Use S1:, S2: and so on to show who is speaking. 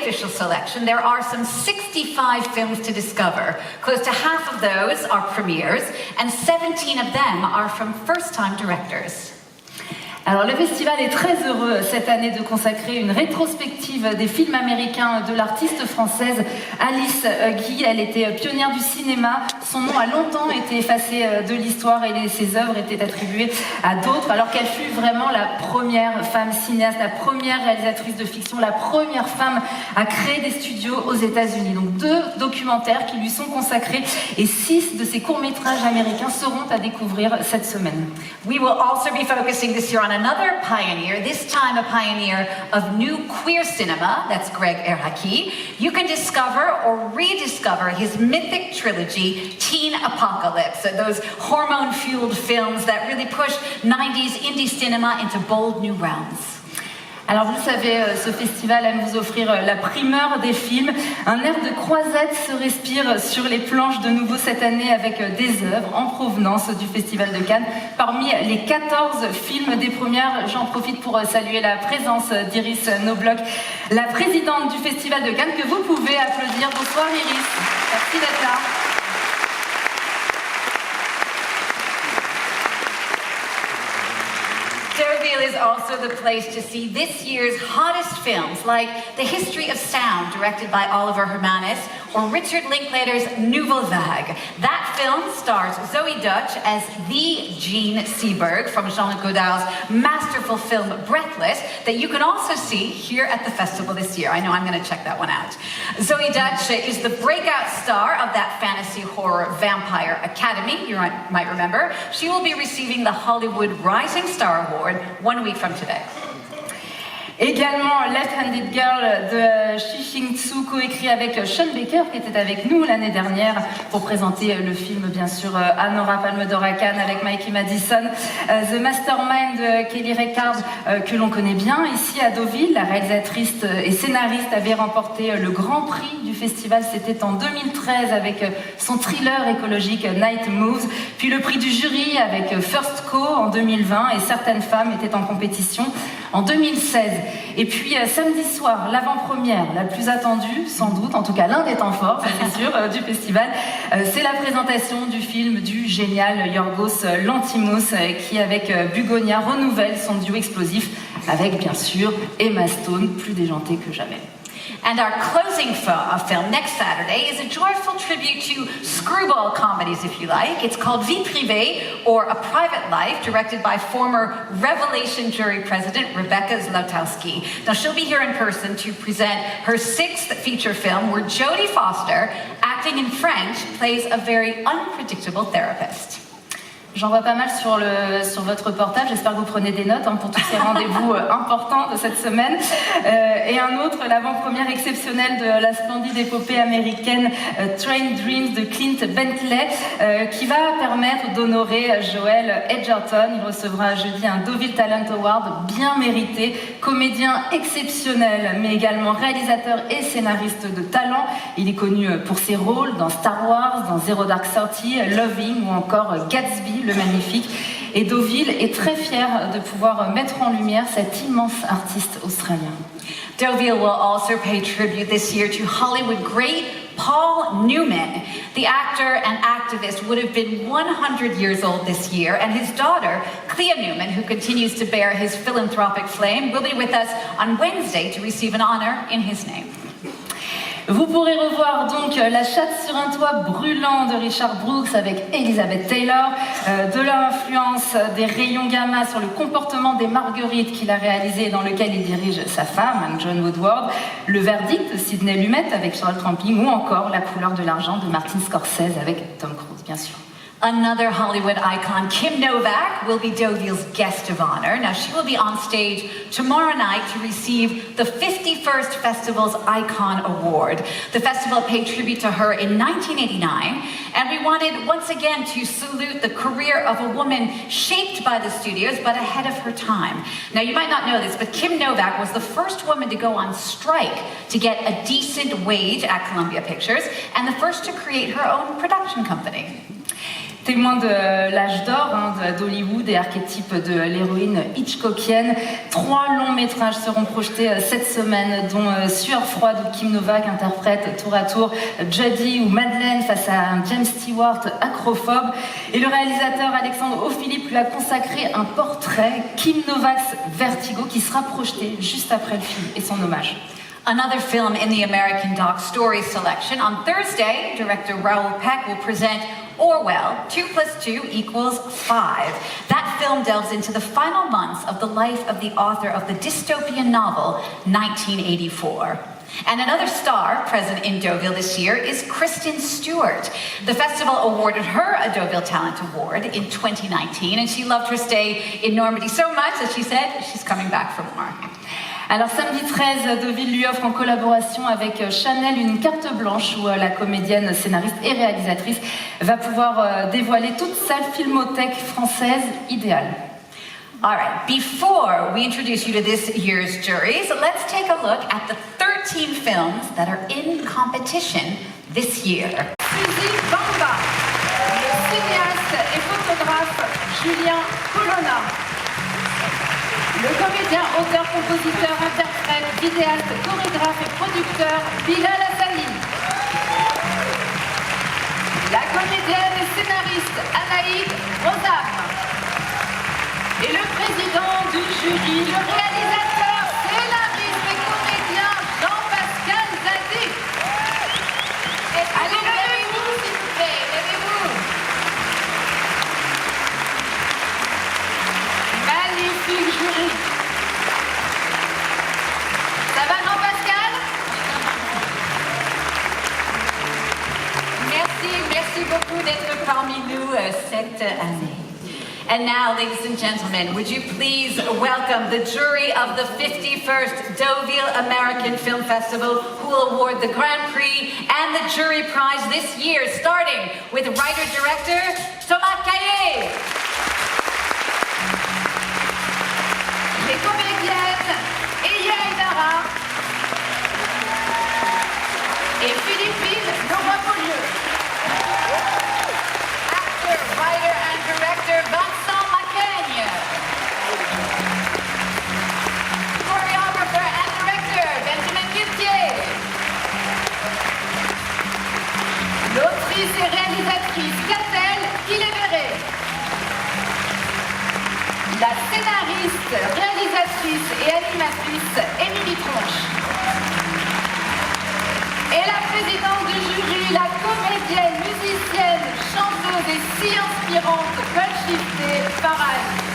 S1: official selection, there are some 65 films to discover. Close to half of those are premieres, and 17 of them are from first-time directors.
S2: Alors le festival est très heureux cette année de consacrer une rétrospective des films américains de l'artiste française Alice Guy. Elle était pionnière du cinéma, son nom a longtemps été effacé de l'histoire et ses œuvres étaient attribuées à d'autres, alors qu'elle fut vraiment la première femme cinéaste, la première réalisatrice de fiction, la première femme à créer des studios aux États-Unis. Donc 2 documentaires qui lui sont consacrés et 6 de ses courts-métrages américains seront à découvrir cette semaine.
S1: We will also be focusing this year on another pioneer, this time a pioneer of new queer cinema, that's Greg Araki. You can discover or rediscover his mythic trilogy, Teen Apocalypse, those hormone-fueled films that really pushed 90s indie cinema into bold new realms.
S2: Alors vous le savez, ce festival aime vous offrir la primeur des films. Un air de croisade se respire sur les planches de nouveau cette année avec des œuvres en provenance du Festival de Cannes. Parmi les 14 films des premières, j'en profite pour saluer la présence d'Iris Knobloch, la présidente du Festival de Cannes, que vous pouvez applaudir. Bonsoir Iris, merci d'être là.
S1: Deauville is also the place to see this year's hottest films, like The History of Sound, directed by Oliver Hermanus, or Richard Linklater's Nouvelle Vague. That film stars Zoe Dutch as the Jean Seberg from Jean-Luc Godard's masterful film Breathless, that you can also see here at the festival this year. I know I'm going to check that one out. Zoe Dutch is the breakout star of that fantasy horror Vampire Academy, you might remember. She will be receiving the Hollywood Rising Star Award 1 week from today.
S2: Également Left-Handed Girl de Shi Shing-tsu, coécrit avec Sean Baker qui était avec nous l'année dernière pour présenter le film, bien sûr, Anne aura Palme d'Or à Cannes avec Mikey Madison. The Mastermind de Kelly Reichardt, que l'on connaît bien ici à Deauville. La réalisatrice et scénariste avait remporté le grand prix du festival, c'était en 2013 avec son thriller écologique Night Moves, puis le prix du jury avec First Co en 2020 et Certaines femmes étaient en compétition en 2016. Et puis samedi soir, l'avant-première la plus attendue, sans doute, en tout cas l'un des temps forts, ça c'est sûr, du festival, c'est la présentation du film du génial Yorgos Lanthimos qui, avec Bugonia, renouvelle son duo explosif avec, bien sûr, Emma Stone, plus déjantée que jamais.
S1: And our closing film next Saturday is a joyful tribute to screwball comedies, if you like. It's called Vie Privée, or A Private Life, directed by former Revelation jury president Rebecca Zlotowski. Now, she'll be here in person to present her 6th feature film, where Jodie Foster, acting in French, plays a very unpredictable therapist.
S2: J'en vois pas mal sur votre portable, j'espère que vous prenez des notes pour tous ces rendez-vous importants de cette semaine. Et un autre, l'avant-première exceptionnelle de la splendide épopée américaine Train Dreams de Clint Bentley, qui va permettre d'honorer Joel Edgerton. Il recevra jeudi un Deauville Talent Award bien mérité, comédien exceptionnel, mais également réalisateur et scénariste de talent. Il est connu pour ses rôles dans Star Wars, dans Zero Dark Thirty, Loving ou encore Gatsby, le magnifique. Et Deauville est très fier de pouvoir mettre en lumière cet immense artiste australien.
S1: Deauville will also pay tribute this year to Hollywood great Paul Newman. The actor and activist would have been 100 years old this year, and his daughter, Clea Newman, who continues to bear his philanthropic flame, will be with us on Wednesday to receive an honor in his name.
S2: Vous pourrez revoir donc La chatte sur un toit brûlant de Richard Brooks avec Elizabeth Taylor, de l'influence des rayons gamma sur le comportement des marguerites qu'il a réalisé et dans lequel il dirige sa femme, John Woodward, Le verdict de Sidney Lumet avec Charles Tramping ou encore La couleur de l'argent de Martin Scorsese avec Tom Cruise, bien sûr.
S1: Another Hollywood icon, Kim Novak, will be Deauville's guest of honor. Now, she will be on stage tomorrow night to receive the 51st Festival's Icon Award. The festival paid tribute to her in 1989, and we wanted once again to salute the career of a woman shaped by the studios, but ahead of her time. Now, you might not know this, but Kim Novak was the first woman to go on strike to get a decent wage at Columbia Pictures, and the first to create her own production company.
S2: Témoin de l'âge d'or d'Hollywood et archétype de l'héroïne hitchcockienne, 3 longs métrages seront projetés cette semaine, dont Sueur froide où Kim Novak interprète tour à tour Judy ou Madeleine face à un James Stewart acrophobe. Et le réalisateur Alexandre O'Philippe lui a consacré un portrait, Kim Novak's Vertigo, qui sera projeté juste après le film et son hommage.
S1: Another film in the American Doc Stories selection. On Thursday, director Raoul Peck will present Orwell, 2 + 2 = 5. That film delves into the final months of the life of the author of the dystopian novel 1984. And another star present in Deauville this year is Kristen Stewart. The festival awarded her a Deauville Talent Award in 2019, and she loved her stay in Normandy so much that she said she's coming back for more.
S2: Alors samedi 13, Deauville lui offre en collaboration avec Chanel une carte blanche où la comédienne, scénariste et réalisatrice va pouvoir dévoiler toute sa filmothèque française idéale.
S1: All right, before we introduce you to this year's juries, let's take a look at the 13 films that are in competition this year.
S2: Suzy Bamba, le cinéaste et photographe Julien Colonna, le comédien, auteur, compositeur, interprète, vidéaste, chorégraphe et producteur Bilal Hassani, la comédienne et scénariste Anaïd Rosam, et le président du jury, le réalisateur, scénariste et comédien Jean-Pascal Zadig. Allez, levez-vous, s'il vous plaît, levez-vous. Magnifique jury. Ça va, Jean-Pascal?
S1: Merci beaucoup d'être parmi nous cette année. And now, ladies and gentlemen, would you please welcome the jury of the 51st Deauville American Film Festival, who will award the Grand Prix and the jury prize this year, starting with writer-director Thomas Caillé.
S2: Les comédiennes Eya Aydara et Philippine Leroy-Beaulieu.
S1: Actor, writer, and director Vincent Macaigne. Choreographer and director Benjamin Guiltier.
S2: L'autrice et réalisatrice Catel Kiléveré. La scénariste, réalisatrice et animatrice Émilie Tronche. Et la présidente du jury, la comédienne, musicienne, chanteuse et si inspirante, Paul Shifté, Farah.